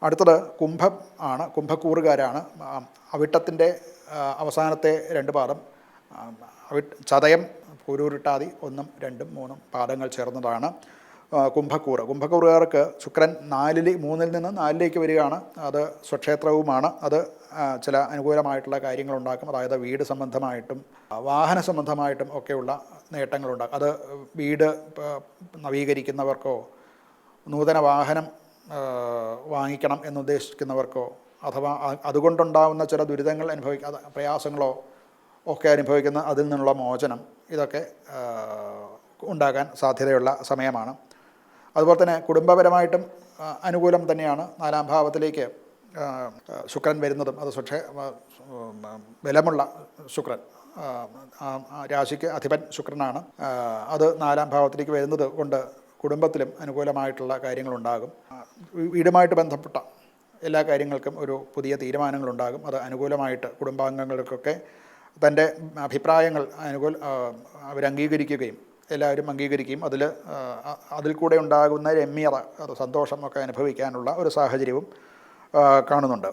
അടുത്തത് കുംഭം ആണ്. കുംഭക്കൂറുകാരാണ്. അവിട്ടത്തിൻ്റെ അവസാനത്തെ 2 പാദം, ചതയം പൂരൂരുട്ടാതി 1, 2, 3 പാദങ്ങൾ ചേർന്നതാണ് കുംഭക്കൂറ്. കുംഭക്കൂറുകാർക്ക് ശുക്രൻ 3-ൽ നിന്ന് 4-ലേക്ക് വരികയാണ്. അത് സ്വക്ഷേത്രവുമാണ്. അത് ചില അനുകൂലമായിട്ടുള്ള കാര്യങ്ങളുണ്ടാക്കും. അതായത് വീട് സംബന്ധമായിട്ടും വാഹന സംബന്ധമായിട്ടും ഒക്കെയുള്ള നേട്ടങ്ങളുണ്ടാക്കും. അത് വീട് നവീകരിക്കുന്നവർക്കോ നൂതന വാഹനം വാങ്ങിക്കണം എന്നുദ്ദേശിക്കുന്നവർക്കോ അഥവാ അതുകൊണ്ടുണ്ടാകുന്ന ചില ദുരിതങ്ങൾ പ്രയാസങ്ങളോ ഒക്കെ അനുഭവിക്കുന്ന അതിൽ നിന്നുള്ള മോചനം ഇതൊക്കെ ഉണ്ടാകാൻ സാധ്യതയുള്ള സമയമാണ്. അതുപോലെ തന്നെ കുടുംബപരമായിട്ടും അനുകൂലം തന്നെയാണ്. 4-ാം ഭാവത്തിലേക്ക് ശുക്രൻ വരുന്നതും, അത് ബലമുള്ള ശുക്രൻ, രാശിക്ക് അധിപൻ ശുക്രനാണ്. അത് 4-ാം ഭാവത്തിലേക്ക് വരുന്നത് കൊണ്ട് കുടുംബത്തിലും അനുകൂലമായിട്ടുള്ള കാര്യങ്ങളുണ്ടാകും. വീടുമായിട്ട് ബന്ധപ്പെട്ട എല്ലാ കാര്യങ്ങൾക്കും ഒരു പുതിയ തീരുമാനങ്ങളുണ്ടാകും. അത് അനുകൂലമായിട്ട് കുടുംബാംഗങ്ങൾക്കൊക്കെ തൻ്റെ അഭിപ്രായങ്ങൾ അവരംഗീകരിക്കുകയും എല്ലാവരും അംഗീകരിക്കുകയും അതിൽ കൂടെ ഉണ്ടാകുന്ന രമ്യത, സന്തോഷം ഒക്കെ അനുഭവിക്കാനുള്ള ഒരു സാഹചര്യവും കാണുന്നുണ്ട്.